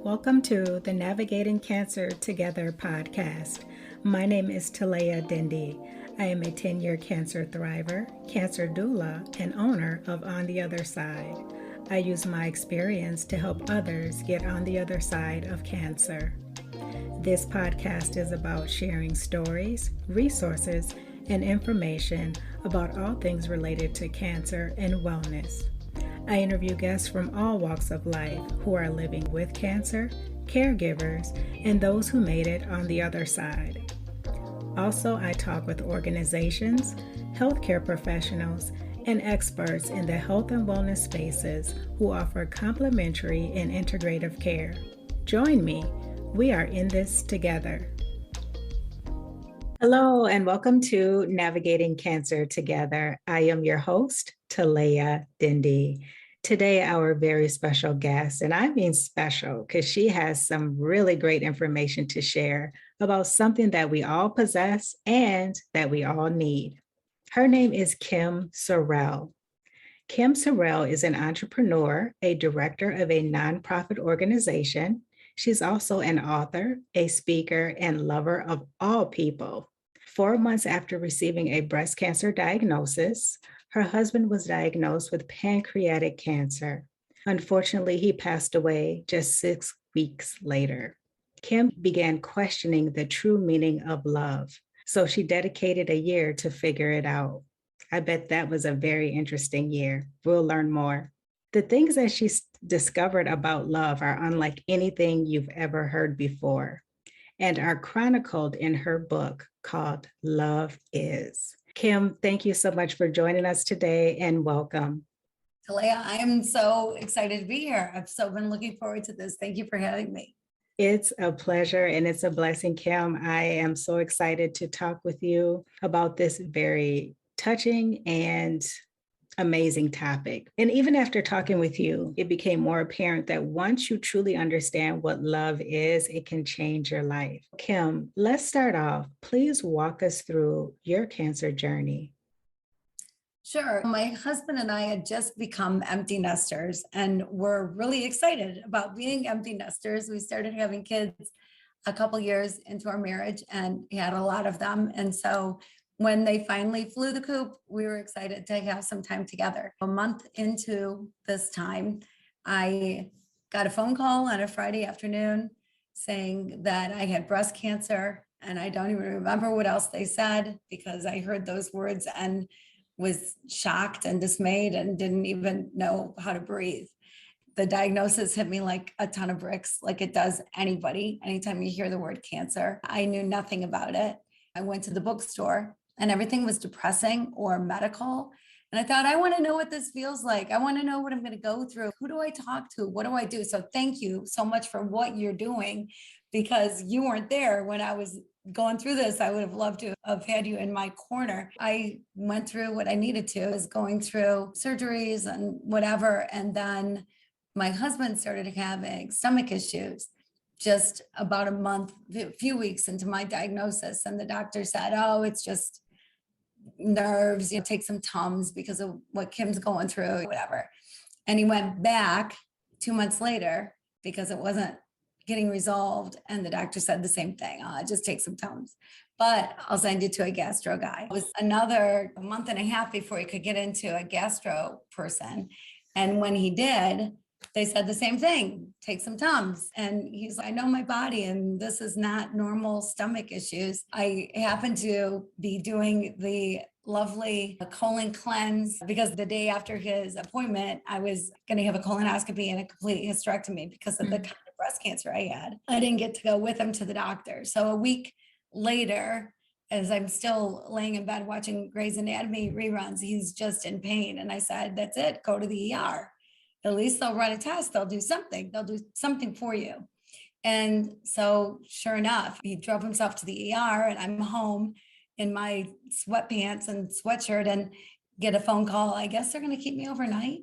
Welcome to the Navigating Cancer Together podcast. My name is Talea Dindy. I am a 10-year cancer thriver, cancer doula, and owner of On the Other Side. I use my experience to help others get on the other side of cancer. This podcast is about sharing stories, resources, and information about all things related to cancer and wellness. I interview guests from all walks of life who are living with cancer, caregivers, and those who made it on the other side. Also, I talk with organizations, healthcare professionals, and experts in the health and wellness spaces who offer complementary and integrative care. Join me. We are in this together. Hello, and welcome to Navigating Cancer Together. I am your host, Talea Dindy. Today, our very special guest, and I mean special because she has some really great information to share about something that we all possess and that we all need. Her name is Kim Sorrelle. Kim Sorrelle is an entrepreneur, a director of a nonprofit organization. She's also an author, a speaker, and lover of all people. 4 months after receiving a breast cancer diagnosis, her husband was diagnosed with pancreatic cancer. Unfortunately, he passed away just 6 weeks later. Kim began questioning the true meaning of love, so she dedicated a year to figure it out. I bet that was a very interesting year. We'll learn more. The things that she discovered about love are unlike anything you've ever heard before and are chronicled in her book called Love Is. Kim, thank you so much for joining us today and welcome. Talea, I am so excited to be here. I've so been looking forward to this. Thank you for having me. It's a pleasure and it's a blessing, Kim. I am so excited to talk with you about this very touching and amazing topic. And even after talking with you, it became more apparent that once you truly understand what love is, it can change your life. Kim, let's start off. Please walk us through your cancer journey. Sure. My husband and I had just become empty nesters and we're really excited about being empty nesters. We started having kids a couple years into our marriage and we had a lot of them. And so when they finally flew the coop, we were excited to have some time together. A month into this time, I got a phone call on a Friday afternoon saying that I had breast cancer. And I don't even remember what else they said because I heard those words and was shocked and dismayed and didn't even know how to breathe. The diagnosis hit me like a ton of bricks, like it does anybody. Anytime you hear the word cancer, I knew nothing about it. I went to the bookstore and everything was depressing or medical. And I thought, I want to know what this feels like. I want to know what I'm going to go through. Who do I talk to? What do I do? So thank you so much for what you're doing because you weren't there when I was going through this. I would have loved to have had you in my corner. I went through what I needed to, is going through surgeries and whatever. And then my husband started having stomach issues just about a few weeks into my diagnosis. And the doctor said, oh, it's just nerves, take some Tums because of what Kim's going through, whatever. And he went back 2 months later because it wasn't getting resolved. And the doctor said the same thing. Just take some Tums, but I'll send you to a gastro guy. It was another month and a half before he could get into a gastro person. And when he did, they said the same thing, take some Tums. And he's like, I know my body and this is not normal stomach issues. I happen to be doing the lovely colon cleanse because the day after his appointment, I was going to have a colonoscopy and a complete hysterectomy because of the kind of breast cancer I had. I didn't get to go with him to the doctor. So a week later, as I'm still laying in bed watching Grey's Anatomy reruns, he's just in pain. And I said, that's it, go to the ER. At least they'll run a test. They'll do something for you. And so sure enough, he drove himself to the ER and I'm home in my sweatpants and sweatshirt and get a phone call. I guess they're going to keep me overnight.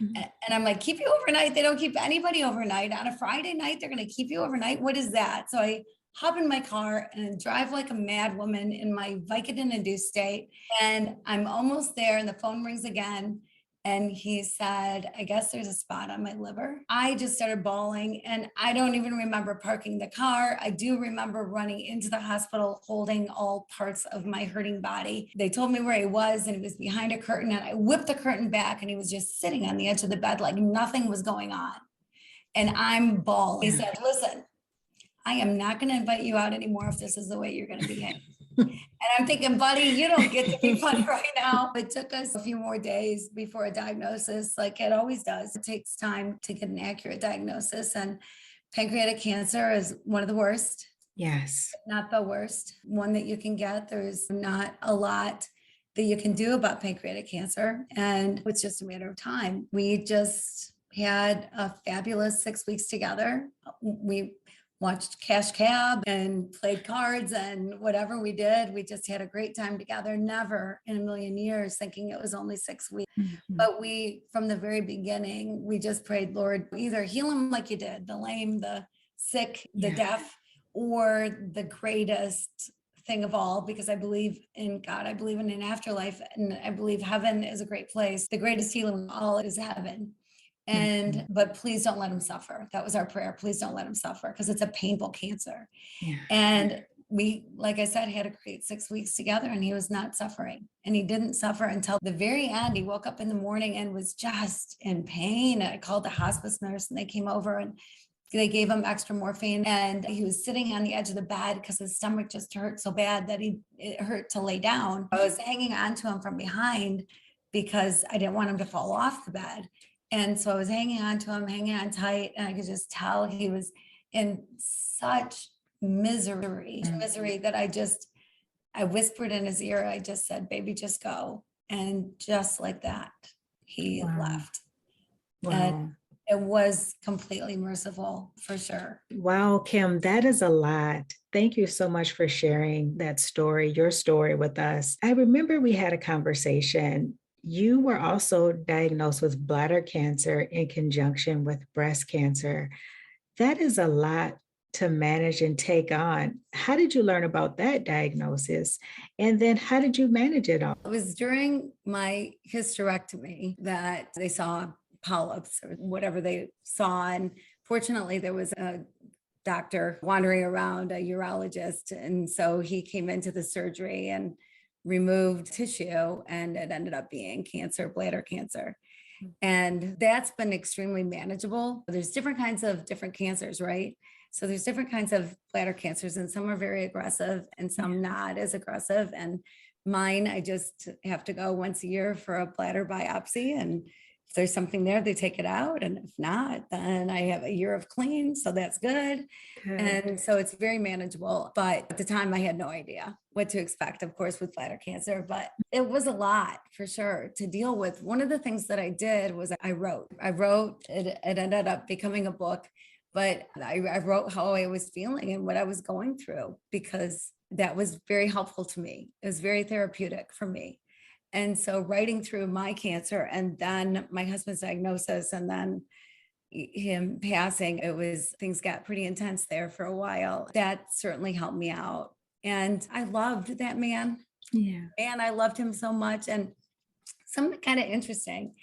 Mm-hmm. And I'm like, keep you overnight? They don't keep anybody overnight. On a Friday night, they're going to keep you overnight. What is that? So I hop in my car and drive like a mad woman in my Vicodin-induced state. And I'm almost there and the phone rings again. And he said, I guess there's a spot on my liver. I just started bawling, and I don't even remember parking the car. I do remember running into the hospital holding all parts of my hurting body. They told me where he was, and he was behind a curtain, and I whipped the curtain back, and he was just sitting on the edge of the bed like nothing was going on. And I'm bawling. He said, listen, I am not going to invite you out anymore if this is the way you're going to behave. And I'm thinking, buddy, you don't get to be funny right now. It took us a few more days before a diagnosis, like it always does. It takes time to get an accurate diagnosis. And pancreatic cancer is one of the worst. Yes. Not the worst one that you can get. There's not a lot that you can do about pancreatic cancer. And it's just a matter of time. We just had a fabulous 6 weeks together. We watched Cash Cab and played cards and whatever we did. We just had a great time together, never in a million years thinking it was only 6 weeks. Mm-hmm. But we, from the very beginning, we just prayed, Lord, either heal him like you did, the lame, the sick, the deaf, or the greatest thing of all, because I believe in God, I believe in an afterlife, and I believe heaven is a great place. The greatest healing of all is heaven. And, but please don't let him suffer. That was our prayer. Please don't let him suffer, because it's a painful cancer. Yeah. And we, like I said, had a great 6 weeks together, and he was not suffering, and he didn't suffer until the very end. He woke up in the morning and was just in pain. And I called the hospice nurse, and they came over and they gave him extra morphine, and he was sitting on the edge of the bed because his stomach just hurt so bad that it hurt to lay down. I was hanging on to him from behind because I didn't want him to fall off the bed. And so I was hanging on to him, hanging on tight, and I could just tell he was in such misery that I whispered in his ear. I just said, baby, just go. And just like that, he left. Wow. And it was completely merciful, for sure. Wow, Kim, that is a lot. Thank you so much for sharing that story, your story with us. I remember we had a conversation. You were also diagnosed with bladder cancer in conjunction with breast cancer. That is a lot to manage and take on. How did you learn about that diagnosis? And then how did you manage it all? It was during my hysterectomy that they saw polyps or whatever they saw. And fortunately, there was a doctor wandering around, a urologist. And so he came into the surgery and removed tissue, and it ended up being cancer, bladder cancer. And that's been extremely manageable. There's different kinds of different cancers, right? So there's different kinds of bladder cancers, and some are very aggressive and some not as aggressive. And mine, I just have to go once a year for a bladder biopsy. And if there's something there, they take it out. And if not, then I have a year of clean. So that's good. And so it's very manageable. But at the time, I had no idea what to expect, of course, with bladder cancer. But it was a lot, for sure, to deal with. One of the things that I did was I wrote. It ended up becoming a book. But I wrote how I was feeling and what I was going through, because that was very helpful to me. It was very therapeutic for me. And so writing through my cancer and then my husband's diagnosis and then him passing, things got pretty intense there for a while. That certainly helped me out. And I loved that man. Yeah. And I loved him so much. And something kind of interesting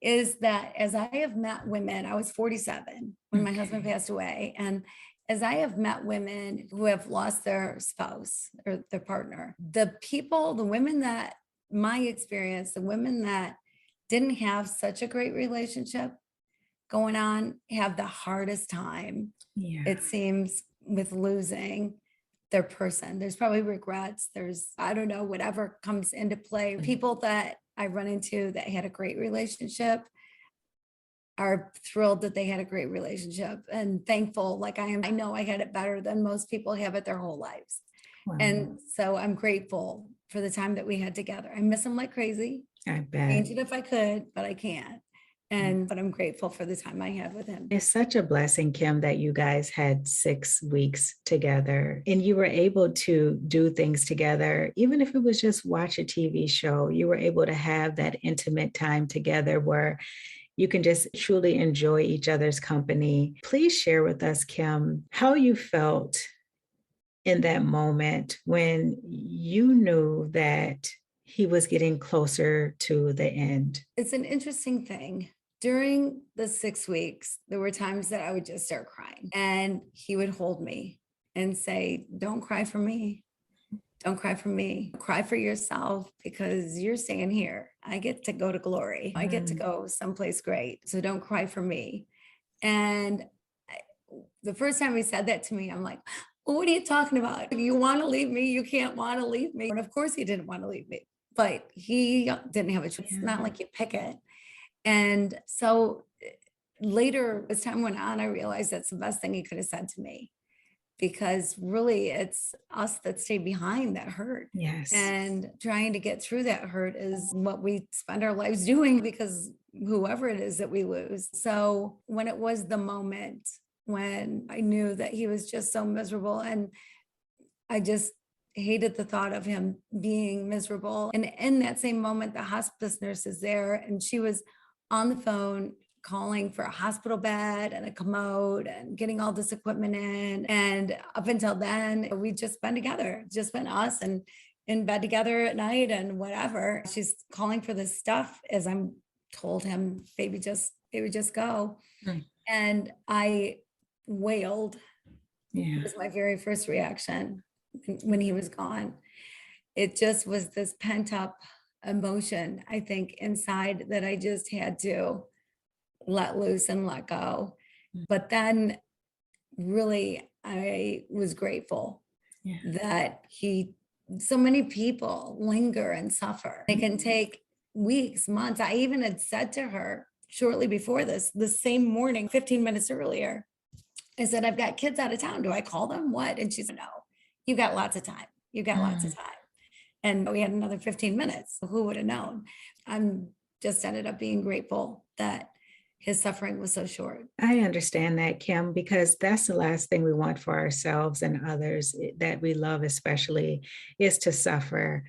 is that as I have met women, I was 47 when my husband passed away. And as I have met women who have lost their spouse or their partner, the women that my experience, the women that didn't have such a great relationship going on have the hardest time, it seems, with losing their person. There's probably regrets. There's, I don't know, whatever comes into play. People that I run into that had a great relationship are thrilled that they had a great relationship and thankful, like I am. I know I had it better than most people have it their whole lives. Wow. And so I'm grateful for the time that we had together. I miss him like crazy. I bet. Change it if I could, but I can't. But I'm grateful for the time I had with him. It's such a blessing, Kim, that you guys had 6 weeks together and you were able to do things together. Even if it was just watch a TV show, you were able to have that intimate time together where you can just truly enjoy each other's company. Please share with us, Kim, how you felt in that moment when you knew that he was getting closer to the end? It's an interesting thing. During the 6 weeks, there were times that I would just start crying and he would hold me and say, "Don't cry for me. Don't cry for me. Cry for yourself because you're staying here. I get to go to glory. I get to Mm. go someplace great. So don't cry for me." And the first time he said that to me, I'm like, "Well, what are you talking about? You want to leave me? You can't want to leave me." And of course, he didn't want to leave me, but he didn't have a choice. It's not Yeah. like you pick it. And so later, as time went on, I realized that's the best thing he could have said to me because really it's us that stay behind that hurt. Yes. And trying to get through that hurt is what we spend our lives doing because whoever it is that we lose. So when it was the moment when I knew that he was just so miserable and I just hated the thought of him being miserable. And in that same moment, the hospice nurse is there and she was on the phone calling for a hospital bed and a commode and getting all this equipment in. And up until then, we'd just been together, just been us and in bed together at night and whatever. She's calling for this stuff as I'm told him, baby, just go. Mm. And I wailed. It Yeah. was my very first reaction when he was gone. It just was this pent up emotion, I think, inside that I just had to let loose and let go. Mm. But then really, I was grateful Yeah. that so many people linger and suffer. It can take weeks, months. I even had said to her shortly before this, the same morning, 15 minutes earlier, I said, "I've got kids out of town. Do I call them? What?" And she said, "No, you got lots of time. You got lots of Mm. time." And we had another 15 minutes. Who would have known? I'm just ended up being grateful that his suffering was so short. I understand that, Kim, because that's the last thing we want for ourselves and others that we love, especially, is to suffer.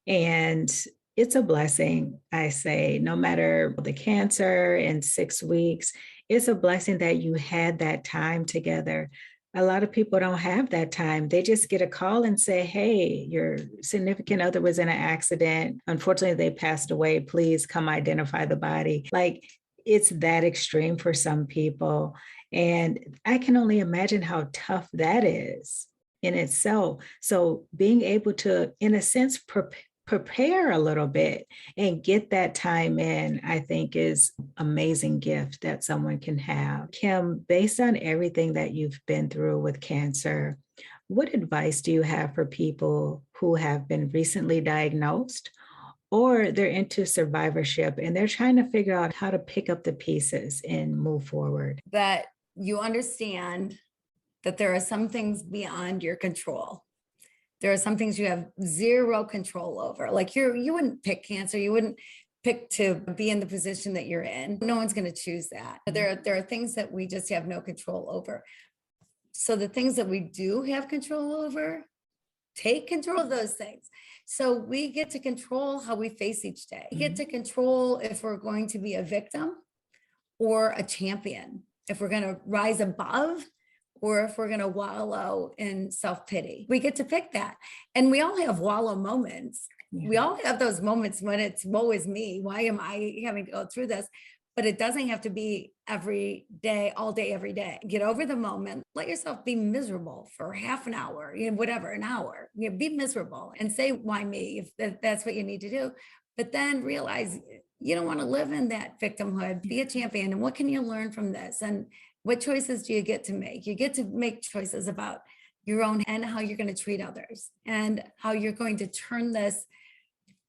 And it's a blessing, I say, no matter the cancer in 6 weeks, it's a blessing that you had that time together. A lot of people don't have that time. They just get a call and say, "Hey, your significant other was in an accident. Unfortunately, they passed away. Please come identify the body." Like, it's that extreme for some people. And I can only imagine how tough that is in itself. So being able to, in a sense, prepare a little bit and get that time in, I think is amazing gift that someone can have. Kim, based on everything that you've been through with cancer, what advice do you have for people who have been recently diagnosed or they're into survivorship and they're trying to figure out how to pick up the pieces and move forward? That you understand that there are some things beyond your control. There are some things you have zero control over. Like you wouldn't pick cancer. You wouldn't pick to be in the position that you're in. No one's going to choose that. There are things that we just have no control over. So the things that we do have control over, take control of those things. So we get to control how we face each day. We get to control if we're going to be a victim or a champion, if we're going to rise above or if we're going to wallow in self-pity. We get to pick that. And we all have wallow moments. Yeah. We all have those moments when it's woe is me. Why am I having to go through this? But it doesn't have to be every day, all day, every day. Get over the moment. Let yourself be miserable for half an hour, whatever, an hour. Be miserable and say, "Why me?" If that's what you need to do. But then realize you don't want to live in that victimhood. Be a champion. And what can you learn from this? And what choices do you get to make? You get to make choices about your own and how you're going to treat others and how you're going to turn this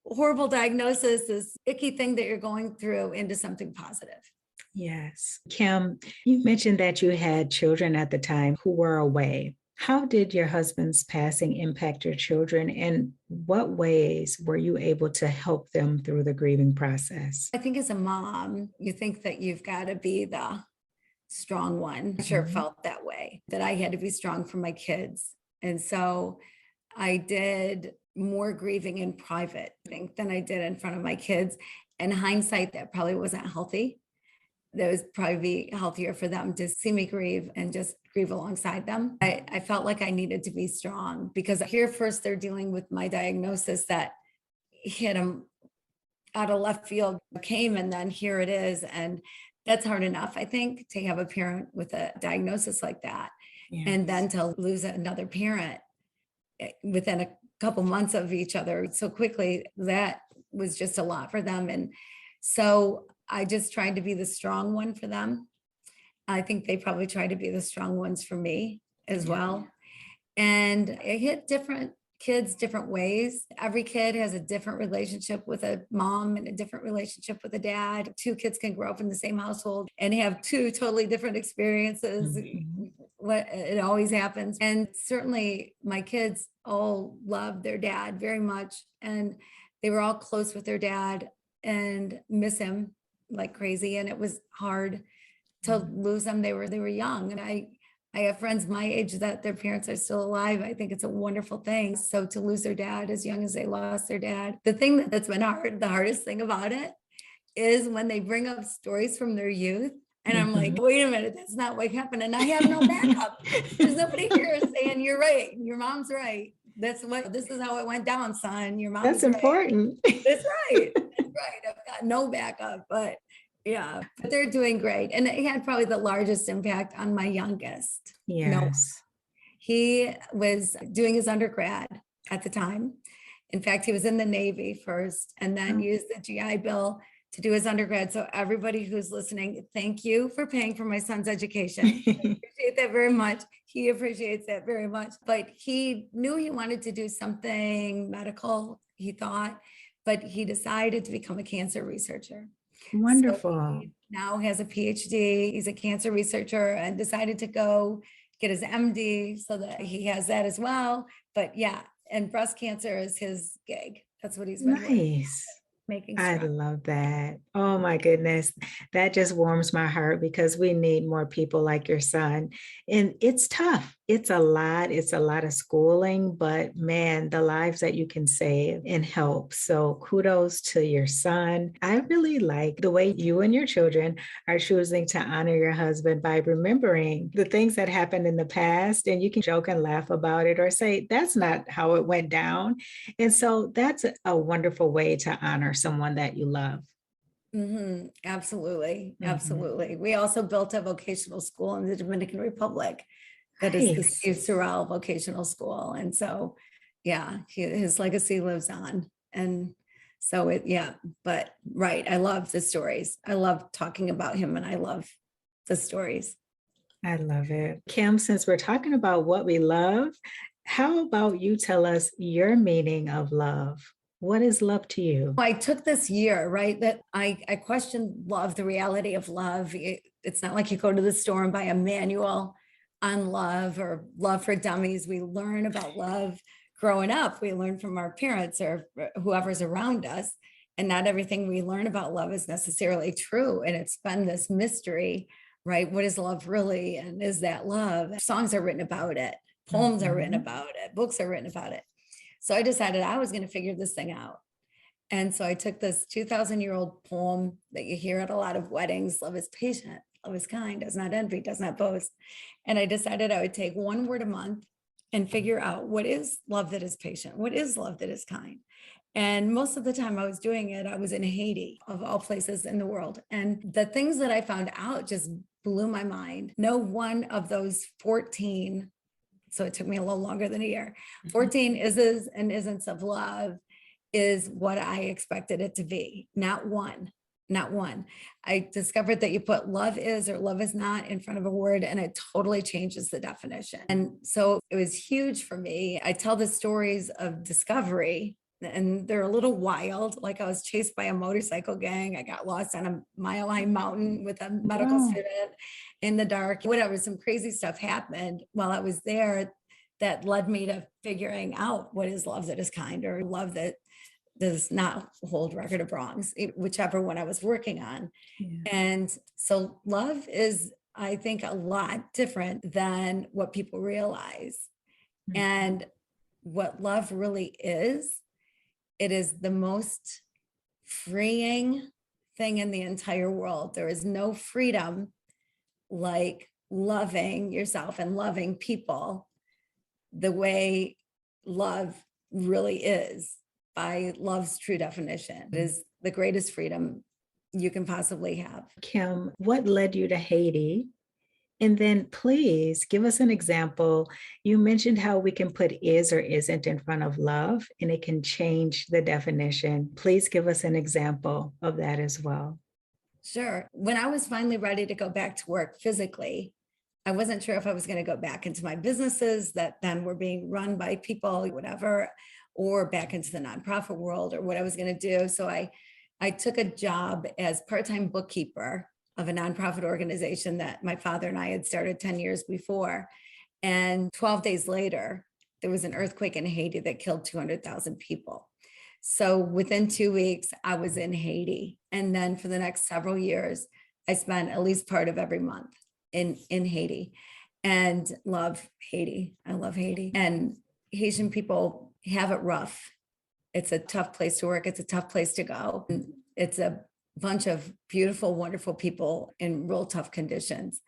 horrible diagnosis, this icky thing that you're going through into something positive. Yes. Kim, you mentioned that you had children at the time who were away. How did your husband's passing impact your children, and what ways were you able to help them through the grieving process? I think as a mom, you think that you've got to be the strong one. I'm sure it felt that way, that I had to be strong for my kids. And so I did more grieving in private, I think, than I did in front of my kids. In hindsight, that probably wasn't healthy. That was probably be healthier for them to see me grieve and just grieve alongside them. I felt like I needed to be strong because here first they're dealing with my diagnosis that hit him out of left field, came, and then here it is. And that's hard enough, I think, to have a parent with a diagnosis like that. And then to lose another parent within a couple months of each other so quickly, that was just a lot for them. And so I just tried to be the strong one for them. I think they probably tried to be the strong ones for me as well. And it hit different kids different ways. Every kid has a different relationship with a mom and a different relationship with a dad. Two kids can grow up in the same household and have two totally different experiences. It always happens. And certainly my kids all love their dad very much. And they were all close with their dad and miss him like crazy. And it was hard to lose them. They were young. And I have friends my age that their parents are still alive. I think it's a wonderful thing. So to lose their dad as young as they lost their dad, the thing that's been hard, the hardest thing about it is when they bring up stories from their youth. And I'm like, wait a minute, that's not what happened. And I have no backup. There's nobody here saying, you're right. Your mom's right. This is how it went down, son. Your mom's That's right. important. That's right. That's right. I've got no backup, but yeah, but they're doing great. And it had probably the largest impact on my youngest. Yes. He was doing his undergrad at the time. In fact, he was in the Navy first and then used the GI Bill to do his undergrad. So everybody who's listening, thank you for paying for my son's education. I appreciate that very much. He appreciates that very much. But he knew he wanted to do something medical, he thought, but he decided to become a cancer researcher. Wonderful. So he now has a PhD. He's a cancer researcher and decided to go get his MD so that he has that as well. But yeah, and breast cancer is his gig. That's what he's been Nice. making. I love that. Oh my goodness. That just warms my heart because we need more people like your son. And it's tough. It's a lot. It's a lot of schooling, but man, the lives that you can save and help. So kudos to your son. I really like the way you and your children are choosing to honor your husband by remembering the things that happened in the past. And you can joke and laugh about it or say, that's not how it went down. And so that's a wonderful way to honor someone that you love. Absolutely. Absolutely. We also built a vocational school in the Dominican Republic that is the Nice. Sorrelle Vocational School. And so, yeah, his legacy lives on. And so but right. I love the stories. I love talking about him and I love the stories. I love it. Kim, since we're talking about what we love, how about you tell us your meaning of love? What is love to you? I took this year, right, that I questioned love, the reality of love. It's not like you go to the store and buy a manual on love or love for dummies. We learn about love growing up. We learn from our parents or whoever's around us. And not everything we learn about love is necessarily true. And it's been this mystery, right? What is love really? And is that love? Songs are written about it. Poems are written about it. Books are written about it. So I decided I was going to figure this thing out. And so I took this 2,000-year-old poem that you hear at a lot of weddings. Love is patient, love is kind, does not envy, does not boast. And I decided I would take one word a month and figure out what is love that is patient? What is love that is kind? And most of the time I was doing it, I was in Haiti, of all places in the world. And the things that I found out just blew my mind. No one of those 14, so it took me a little longer than a year, 14 is's and isn'ts of love is what I expected it to be. Not one. I discovered that you put love is or love is not in front of a word and it totally changes the definition. And so it was huge for me. I tell the stories of discovery and they're a little wild. Like I was chased by a motorcycle gang. I got lost on a mile-high mountain with a medical student in the dark. Whatever, some crazy stuff happened while I was there that led me to figuring out what is love that is kind or love that does not hold record of wrongs, whichever one I was working on. And so love is, I think, a lot different than what people realize. And what love really is, it is the most freeing thing in the entire world. There is no freedom like loving yourself and loving people the way love really is, by love's true definition. It is the greatest freedom you can possibly have. Kim, what led you to Haiti? And then please give us an example. You mentioned how we can put is or isn't in front of love and it can change the definition. Please give us an example of that as well. Sure. When I was finally ready to go back to work physically, I wasn't sure if I was going to go back into my businesses that then were being run by people, whatever, or back into the nonprofit world or what I was going to do. So I took a job as part-time bookkeeper of a nonprofit organization that my father and I had started 10 years before. And 12 days later, there was an earthquake in Haiti that killed 200,000 people. So within 2 weeks, I was in Haiti. And then for the next several years, I spent at least part of every month in Haiti and love Haiti. I love Haiti. And Haitian people have it rough. It's a tough place to work. It's a tough place to go. It's a bunch of beautiful, wonderful people in real tough conditions.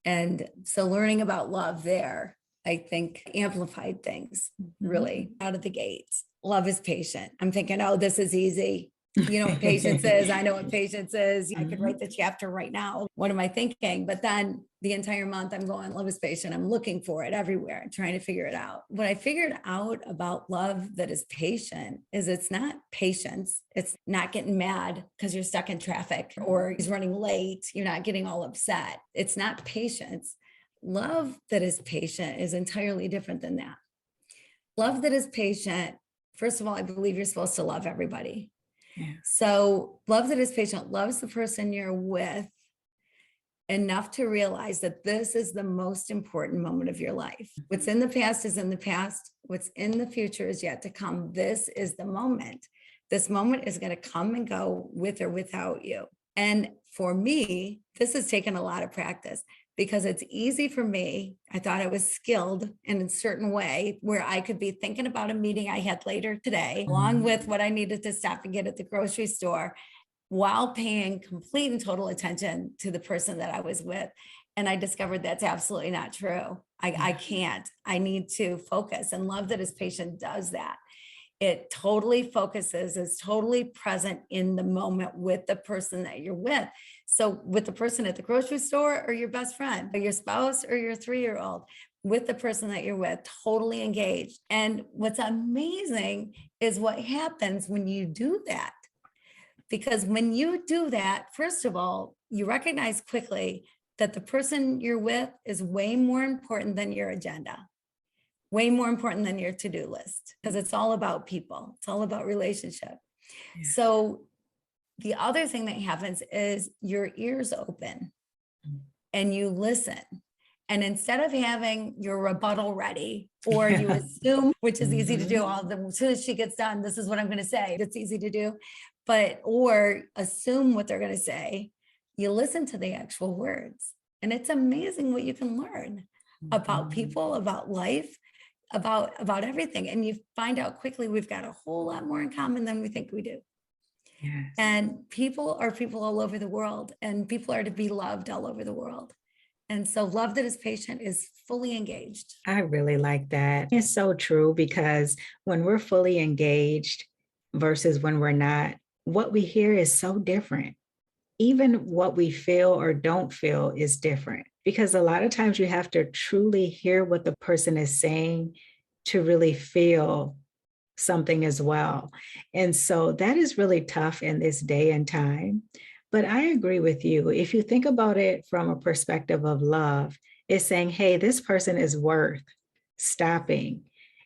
And so learning about love there, I think amplified things really out of the gates. Love is patient. I'm thinking, oh, this is easy. You know what patience is. I know what patience is. I could write the chapter right now. What am I thinking? But then the entire month I'm going, love is patient. I'm looking for it everywhere and trying to figure it out. What I figured out about love that is patient is it's not patience. It's not getting mad because you're stuck in traffic or he's running late. You're not getting all upset. It's not patience. Love that is patient is entirely different than that. Love that is patient, first of all, I believe you're supposed to love everybody. Yeah. So love that is patient, loves the person you're with enough to realize that this is the most important moment of your life. What's in the past is in the past. What's in the future is yet to come. This is the moment. This moment is going to come and go with or without you. And for me, this has taken a lot of practice because it's easy for me. I thought I was skilled in a certain way where I could be thinking about a meeting I had later today, along with what I needed to stop and get at the grocery store, while paying complete and total attention to the person that I was with. And I discovered that's absolutely not true. I can't. I need to focus. And love that is patient does that. It totally focuses, is totally present in the moment with the person that you're with. So with the person at the grocery store or your best friend or your spouse or your 3-year-old, with the person that you're with, totally engaged. And what's amazing is what happens when you do that. Because when you do that, first of all, you recognize quickly that the person you're with is way more important than your agenda. Way more important than your to-do list, because it's all about people. It's all about relationship. Yeah. So the other thing that happens is your ears open and you listen. And instead of having your rebuttal ready, or you assume, which is easy to do, as soon as she gets done, this is what I'm going to say. It's easy to do, or assume what they're going to say, you listen to the actual words. And it's amazing what you can learn about people, about life, about everything. And you find out quickly we've got a whole lot more in common than we think we do. Yes. And people are people all over the world, and people are to be loved all over the world. And so love that is patient is fully engaged. I really like that. It's so true, because when we're fully engaged versus when we're not, what we hear is so different. Even what we feel or don't feel is different, because a lot of times you have to truly hear what the person is saying to really feel something as well. And so that is really tough in this day and time. But I agree with you. If you think about it from a perspective of love, it's saying, hey, this person is worth stopping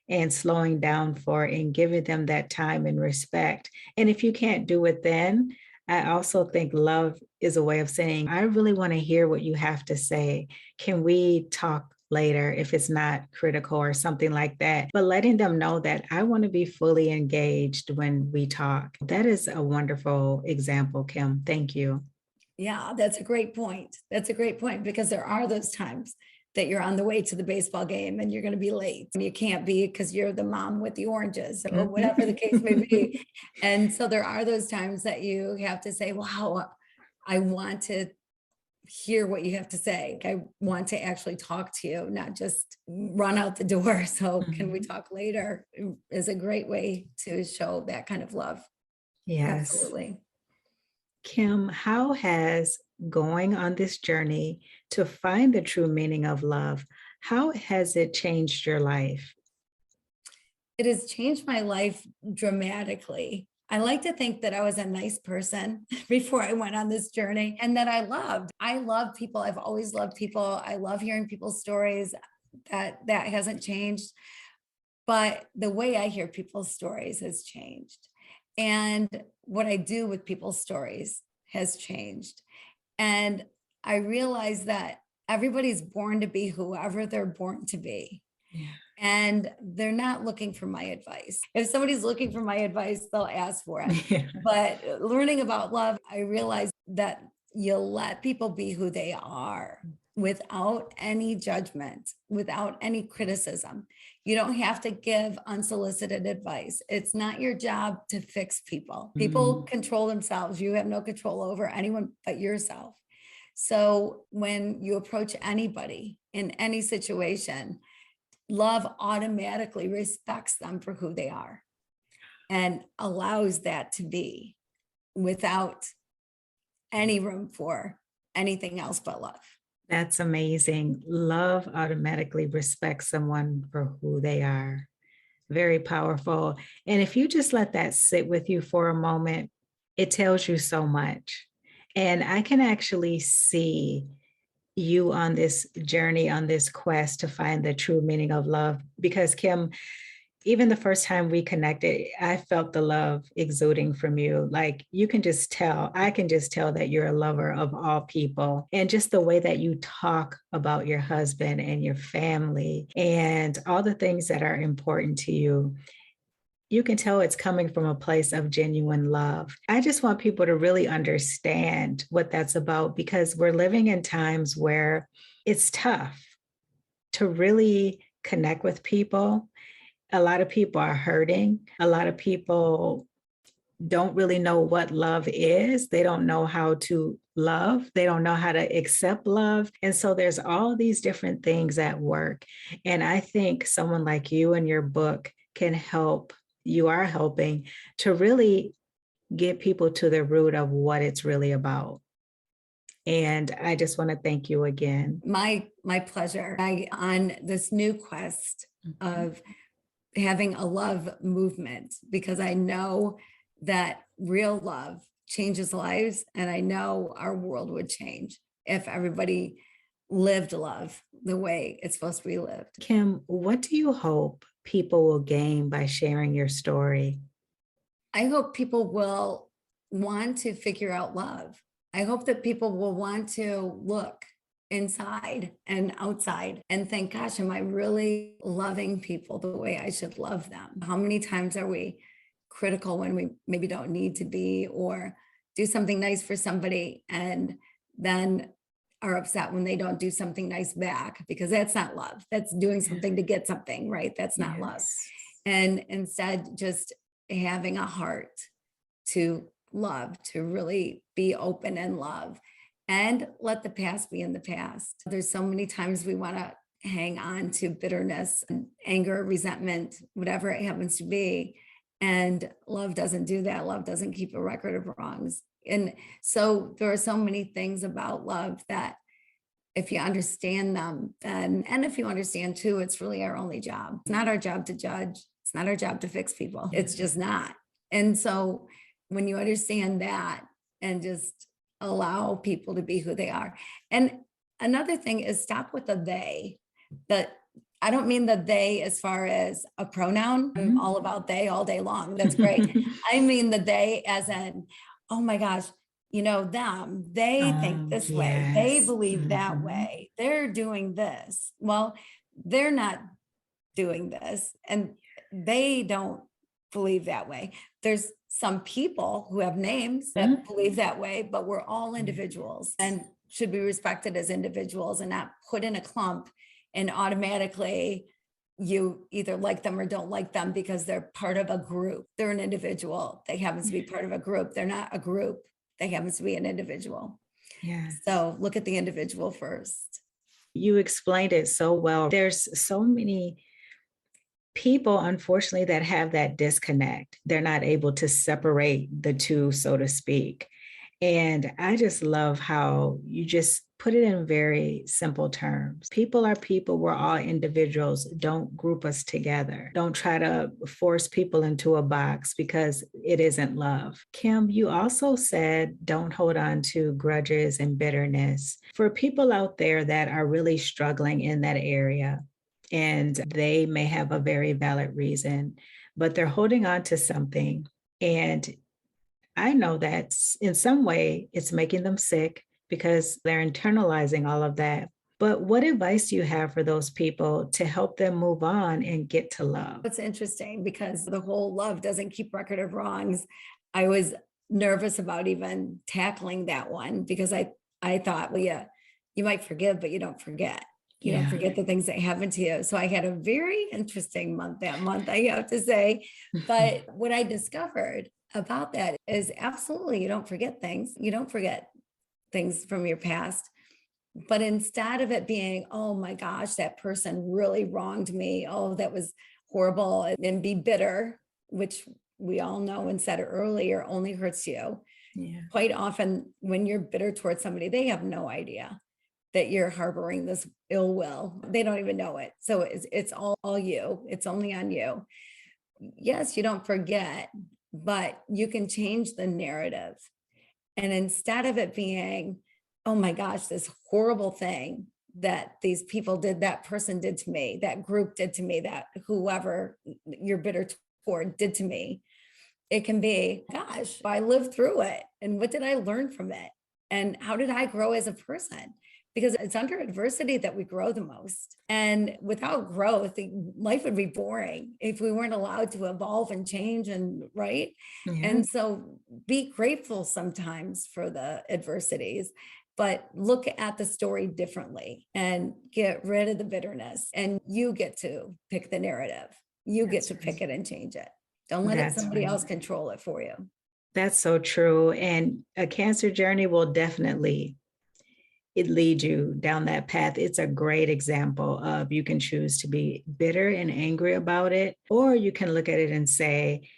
and slowing down for and giving them that time and respect. And if you can't do it then, I also think love is a way of saying, I really want to hear what you have to say. Can we talk later if it's not critical or something like that? But letting them know that I want to be fully engaged when we talk. That is a wonderful example, Kim. Thank you. Yeah, that's a great point. That's a great point, because there are those times that you're on the way to the baseball game and you're going to be late, and you can't be because you're the mom with the oranges or whatever the case may be. And so there are those times that you have to say, wow, I want to hear what you have to say. I want to actually talk to you, not just run out the door. So can we Mhm. talk later is a great way to show that kind of love. Yes. Absolutely. Kim, how has going on this journey to find the true meaning of love, how has it changed your life? It has changed my life dramatically. I like to think that I was a nice person before I went on this journey and that I loved. I love people. I've always loved people. I love hearing people's stories. That hasn't changed. But the way I hear people's stories has changed. And what I do with people's stories has changed. And I realize that everybody's born to be whoever they're born to be. Yeah. And they're not looking for my advice. If somebody's looking for my advice, they'll ask for it. Yeah. But learning about love, I realized that you let people be who they are without any judgment, without any criticism. You don't have to give unsolicited advice. It's not your job to fix people. People Mm. control themselves. You have no control over anyone but yourself. So when you approach anybody in any situation, love automatically respects them for who they are and allows that to be without any room for anything else but love. That's amazing. Love automatically respects someone for who they are. Very powerful. And if you just let that sit with you for a moment, it tells you so much. And I can actually see you on this journey, on this quest to find the true meaning of love. Because, Kim, even the first time we connected, I felt the love exuding from you. Like you can just tell, I can just tell that you're a lover of all people. And just the way that you talk about your husband and your family and all the things that are important to you, you can tell it's coming from a place of genuine love. I just want people to really understand what that's about because we're living in times where it's tough to really connect with people. A lot of people are hurting. A lot of people don't really know what love is. They don't know how to love. They don't know how to accept love. And so there's all these different things at work. And I think someone like you and your book can help. You are helping to really get people to the root of what it's really about. And I just want to thank you again. My pleasure. I on this new quest of having a love movement because I know that real love changes lives. And I know our world would change if everybody lived love the way it's supposed to be lived. Kim, what do you hope people will gain by sharing your story? I hope people will want to figure out love. I hope that people will want to look inside and outside and think, gosh, am I really loving people the way I should love them? How many times are we critical when we maybe don't need to be, or do something nice for somebody and then are upset when they don't do something nice back? Because that's not love. That's doing something to get something, right? That's not love. Yes. And instead, just having a heart to love, to really be open and love, and let the past be in the past. There's so many times we want to hang on to bitterness, and anger, resentment, whatever it happens to be. And love doesn't do that. Love doesn't keep a record of wrongs. And so there are so many things about love that if you understand them, then, and if you understand too, it's really our only job. It's not our job to judge. It's not our job to fix people. It's just not. And so when you understand that and just allow people to be who they are. And another thing is stop with the they. That I don't mean the they as far as a pronoun. I'm all about they all day long. That's great. I mean the they as in, oh my gosh, you know, them, they think Oh, this way, they yes. believe that Mhm. way, they're doing this. Well, they're not doing this and they don't believe that way. There's some people who have names that believe that way, but we're all individuals and should be respected as individuals and not put in a clump and automatically you either like them or don't like them because they're part of a group. They're an individual. They happen to be part of a group. They're not a group. They happen to be an individual. Yes. So look at the individual first. You explained it so well. There's so many people, unfortunately, that have that disconnect. They're not able to separate the two, so to speak. And I just love how you just put it in very simple terms. People are people. We're all individuals. Don't group us together. Don't try to force people into a box because it isn't love. Kim, you also said don't hold on to grudges and bitterness. For people out there that are really struggling in that area, and they may have a very valid reason, but they're holding on to something. And I know that in some way it's making them sick because they're internalizing all of that. But what advice do you have for those people to help them move on and get to love? It's interesting because the whole love doesn't keep record of wrongs. I was nervous about even tackling that one because I thought, well, yeah, you might forgive, but you don't forget. You don't Yeah. forget the things that happened to you. So I had a very interesting month that month, I have to say. But what I discovered about that is absolutely you don't forget things. You don't forget things from your past. But instead of it being, oh my gosh, that person really wronged me. Oh, that was horrible. And be bitter, which we all know and said earlier only hurts you. Yeah. Quite often, when you're bitter towards somebody, they have no idea that you're harboring this ill will. They don't even know it. So it's all you. It's only on you. Yes, you don't forget, but you can change the narrative. And instead of it being, oh my gosh, this horrible thing that these people did, that person did to me, that group did to me, that whoever you're bitter toward did to me, it can be, gosh, I lived through it. And what did I learn from it? And how did I grow as a person? Because it's under adversity that we grow the most. And without growth, life would be boring if we weren't allowed to evolve and change and right. Yeah. And so be grateful sometimes for the adversities, but look at the story differently and get rid of the bitterness. And you get to pick the narrative. You get That's to pick right. it and change it. Don't let it That's somebody right. else control it for you. That's so true. And a cancer journey will definitely it lead you down that path. It's a great example of you can choose to be bitter and angry about it, or you can look at it and say,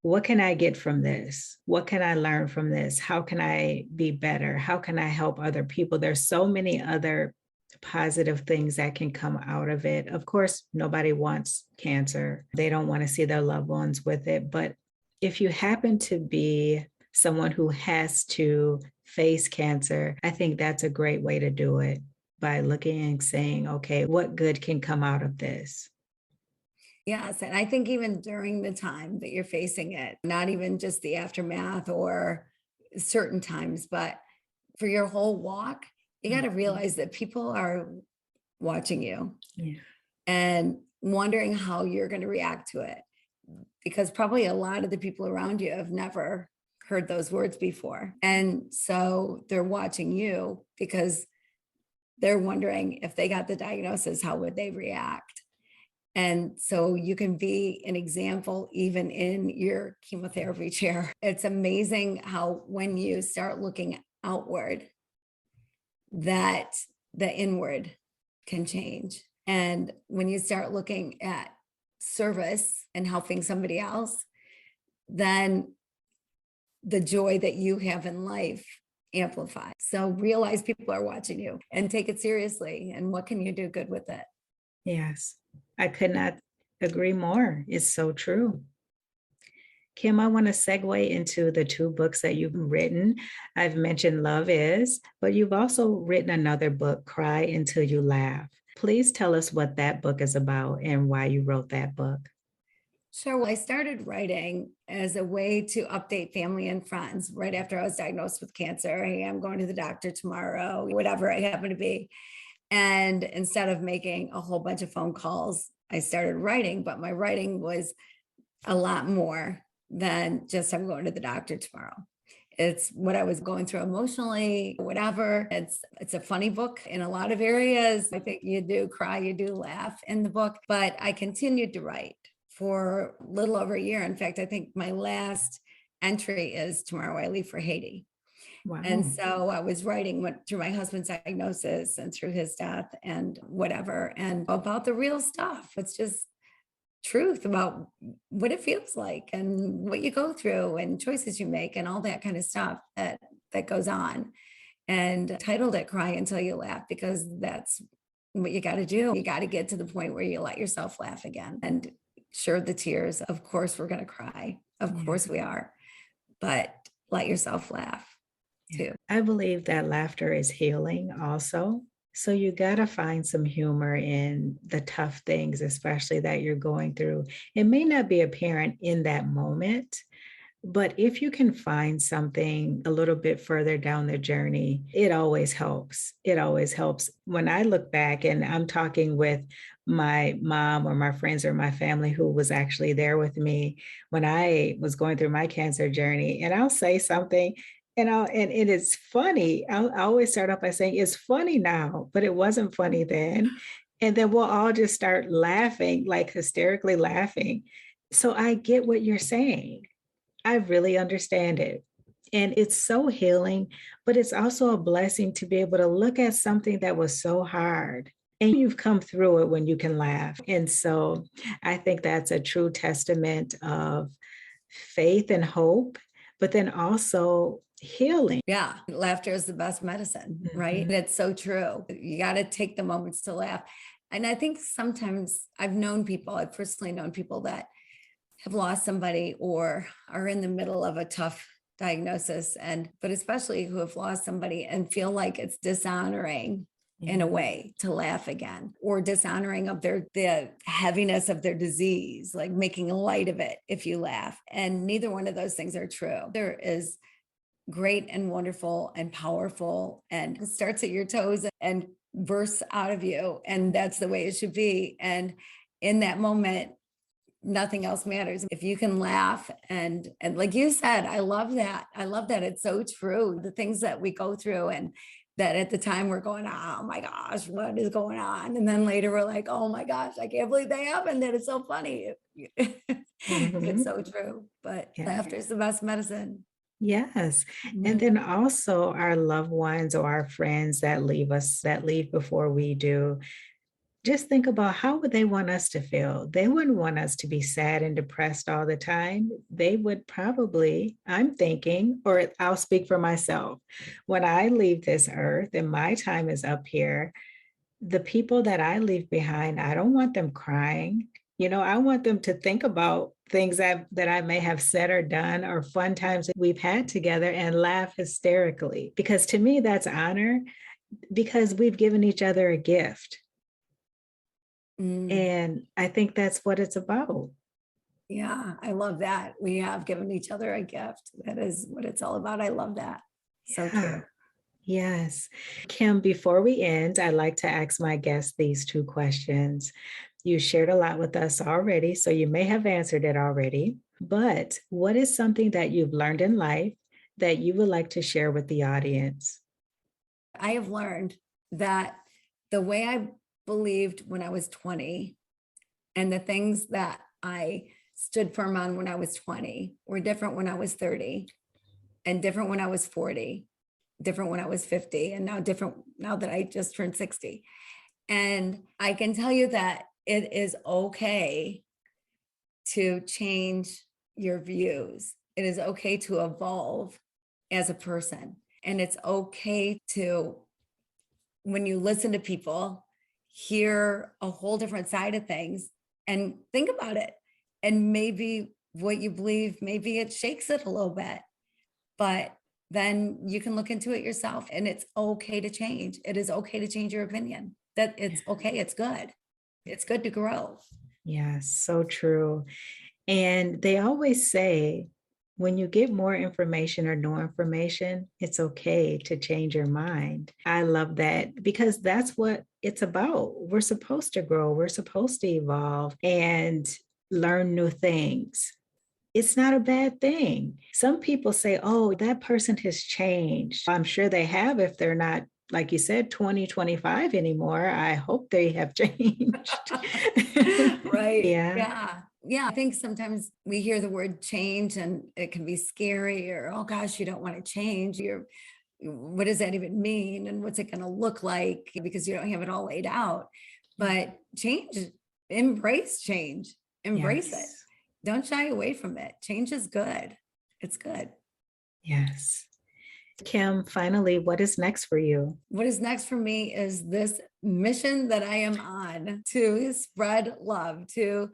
what can I get from this? What can I learn from this? How can I be better? How can I help other people? There's so many other positive things that can come out of it. Of course, nobody wants cancer. They don't want to see their loved ones with it. But if you happen to be someone who has to face cancer, I think that's a great way to do it by looking and saying, okay, what good can come out of this? Yes. And I think even during the time that you're facing it, not even just the aftermath or certain times, but for your whole walk, you got to Mhm. realize that people are watching you Yeah. and wondering how you're going to react to it. Because probably a lot of the people around you have never heard those words before. And so they're watching you because they're wondering if they got the diagnosis, how would they react? And so you can be an example even in your chemotherapy chair. It's amazing how when you start looking outward, that the inward can change. And when you start looking at service and helping somebody else, then the joy that you have in life amplifies. So realize people are watching you and take it seriously. And what can you do good with it? Yes. I could not agree more. It's so true. Kim, I want to segue into the two books that you've written. I've mentioned Love Is, but you've also written another book, Cry Until You Laugh. Please tell us what that book is about and why you wrote that book. Sure. Well, I started writing as a way to update family and friends right after I was diagnosed with cancer. Hey, I'm going to the doctor tomorrow, whatever I happen to be. And instead of making a whole bunch of phone calls, I started writing, but my writing was a lot more than just I'm going to the doctor tomorrow. It's what I was going through emotionally, whatever. It's a funny book in a lot of areas. I think you do cry, you do laugh in the book, but I continued to write for a little over a year. In fact, I think my last entry is tomorrow I leave for Haiti. And Wow. so I was writing went through my husband's diagnosis and through his death and whatever, and about the real stuff. It's just truth about what it feels like and what you go through and choices you make and all that kind of stuff that goes on. And titled it Cry Until You Laugh, because that's what you got to do. You got to get to the point where you let yourself laugh again. And sure, the tears, of course, we're going to cry. Of Yeah. course we are. But let yourself laugh Yeah. too. I believe that laughter is healing also. So you got to find some humor in the tough things, especially that you're going through. It may not be apparent in that moment, but if you can find something a little bit further down the journey, it always helps. It always helps. When I look back and I'm talking with my mom or my friends or my family who was actually there with me when I was going through my cancer journey, and I'll say something and it is funny. I always start off by saying it's funny now, but it wasn't funny then. And then we'll all just start laughing, like hysterically laughing. So I get what you're saying. I really understand it. And it's so healing, but it's also a blessing to be able to look at something that was so hard and you've come through it when you can laugh. And so I think that's a true testament of faith and hope, but then also healing. Yeah, laughter is the best medicine, right? Mhm. And it's so true. You got to take the moments to laugh. And I think sometimes I've personally known people that have lost somebody or are in the middle of a tough diagnosis, but especially who have lost somebody and feel like it's dishonoring in a Yeah. way to laugh again, or dishonoring of the heaviness of their disease, like making light of it if you laugh. And neither one of those things are true. There is great and wonderful and powerful, and it starts at your toes and bursts out of you, and that's the way it should be. And in that moment, nothing else matters. If you can laugh and like you said, I love that. I love that. It's so true. The things that we go through, and that at the time we're going, oh my gosh, what is going on? And then later we're like, oh my gosh, I can't believe that happened. That is so funny. It's Mhm. so true. But Yeah. laughter is the best medicine. Yes. And Mhm. then also our loved ones or our friends that leave us, that leave before we do, just think about how would they want us to feel? They wouldn't want us to be sad and depressed all the time. They would probably, I'm thinking, or I'll speak for myself, when I leave this earth and my time is up here, the people that I leave behind, I don't want them crying. I want them to think about things that I may have said or done or fun times that we've had together and laugh hysterically. Because to me, that's honor because we've given each other a gift. Mm. And I think that's what it's about. Yeah, I love that. We have given each other a gift. That is what it's all about. I love that. So Yeah. true. Yes. Kim, before we end, I'd like to ask my guests these two questions. You shared a lot with us already, so you may have answered it already. But what is something that you've learned in life that you would like to share with the audience? I have learned that the way I believed when I was 20 and the things that I stood firm on when I was 20 were different when I was 30, and different when I was 40, different when I was 50, and now different now that I just turned 60. And I can tell you that it is okay to change your views. It is okay to evolve as a person. And it's okay to, when you listen to people, hear a whole different side of things and think about it. And maybe what you believe, maybe it shakes it a little bit, but then you can look into it yourself, and it's okay to change. It is okay to change your opinion. That it's okay. It's good. It's good to grow. Yes, so true. And they always say when you get more information or no information, it's okay to change your mind. I love that because that's what it's about. We're supposed to grow, we're supposed to evolve and learn new things. It's not a bad thing. Some people say, oh, that person has changed. I'm sure they have if they're not, like you said, 2025 anymore. I hope they have changed. Right. Yeah. Yeah. Yeah. I think sometimes we hear the word change and it can be scary, or, oh gosh, you don't want to change. what does that even mean? And what's it going to look like? Because you don't have it all laid out. But change, embrace change, embrace it. Don't shy away from it. Change is good. It's good. Yes. Kim, finally, what is next for you? What is next for me is this mission that I am on to spread love, to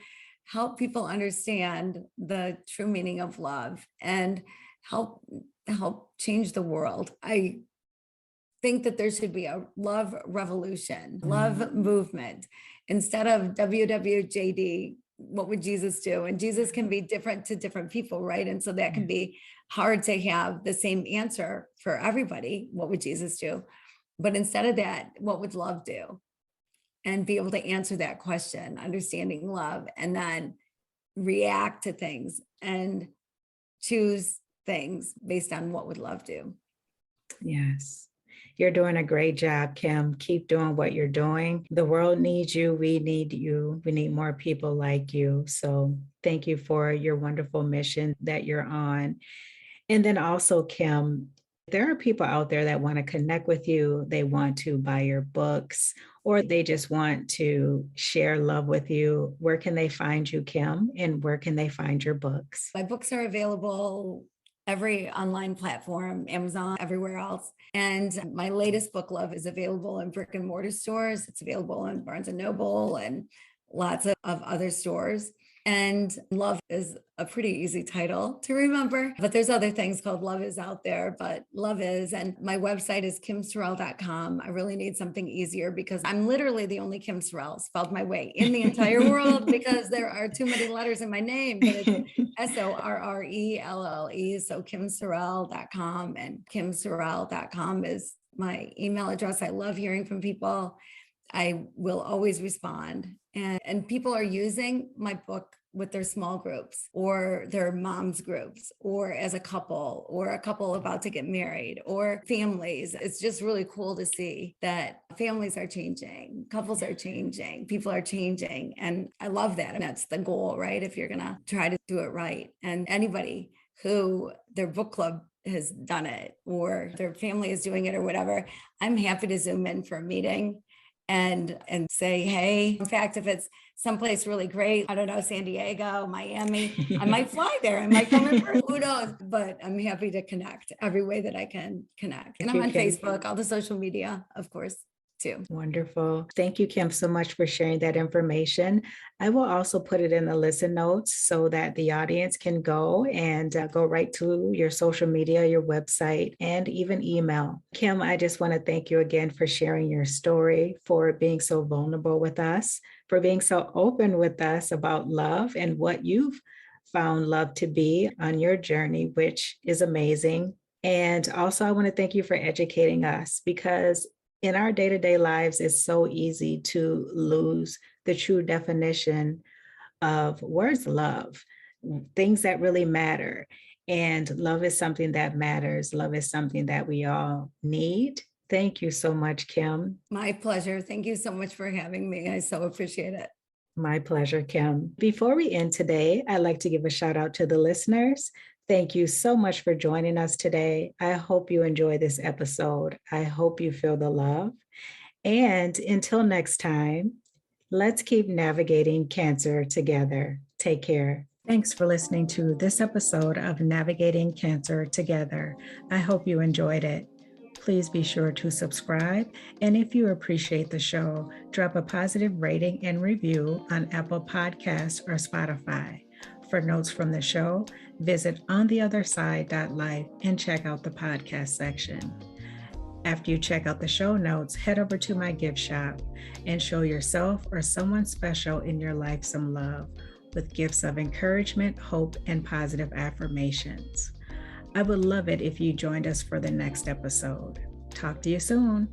help people understand the true meaning of love and help change the world. I think that there should be a love revolution, love movement. Instead of WWJD, what would Jesus do? And Jesus can be different to different people, right? And so that can be hard to have the same answer for everybody. What would Jesus do? But instead of that, what would love do? And be able to answer that question, understanding love, and then react to things and choose things based on what would love do. Yes. You're doing a great job, Kim. Keep doing what you're doing. The world needs you. We need you. We need more people like you. So thank you for your wonderful mission that you're on. And then also, Kim, there are people out there that want to connect with you. They want to buy your books, or they just want to share love with you. Where can they find you, Kim? And where can they find your books? My books are available every online platform, Amazon, everywhere else. And my latest book, Love, is available in brick and mortar stores. It's available in Barnes and Noble and lots of other stores. And Love is a pretty easy title to remember, but there's other things called Love Is out there, but Love Is. And my website is kimsorrelle.com. I really need something easier because I'm literally the only Kim Sorrelle spelled my way in the entire world because there are too many letters in my name, but it's SORRELLE. So kimsorrelle.com, and kimsorrelle.com is my email address. I love hearing from people. I will always respond. And people are using my book with their small groups or their moms groups or as a couple or a couple about to get married or families. It's just really cool to see that families are changing, couples are changing, people are changing. And I love that. And that's the goal, right? If you're going to try to do it right. And anybody who their book club has done it or their family is doing it or whatever, I'm happy to Zoom in for a meeting and say, hey, in fact, if it's someplace really great, I don't know, San Diego, Miami, I might fly there. I might come in person, who knows? But I'm happy to connect every way that I can connect. And I'm on Facebook, all the social media, of course, too. Wonderful. Thank you, Kim, so much for sharing that information. I will also put it in the listen notes so that the audience can go and go right to your social media, your website, and even email. Kim, I just want to thank you again for sharing your story, for being so vulnerable with us, for being so open with us about love and what you've found love to be on your journey, which is amazing. And also, I want to thank you for educating us because in our day-to-day lives, it's so easy to lose the true definition of words love, things that really matter. And love is something that matters. Love is something that we all need. Thank you so much, Kim. My pleasure. Thank you so much for having me. I so appreciate it. My pleasure, Kim. Before we end today, I'd like to give a shout out to the listeners. Thank you so much for joining us today. I hope you enjoy this episode. I hope you feel the love. And until next time, let's keep navigating cancer together. Take care. Thanks for listening to this episode of Navigating Cancer Together. I hope you enjoyed it. Please be sure to subscribe. And if you appreciate the show, drop a positive rating and review on Apple Podcasts or Spotify. For notes from the show, visit ontheotherside.life and check out the podcast section. After you check out the show notes, head over to my gift shop and show yourself or someone special in your life some love with gifts of encouragement, hope, and positive affirmations. I would love it if you joined us for the next episode. Talk to you soon.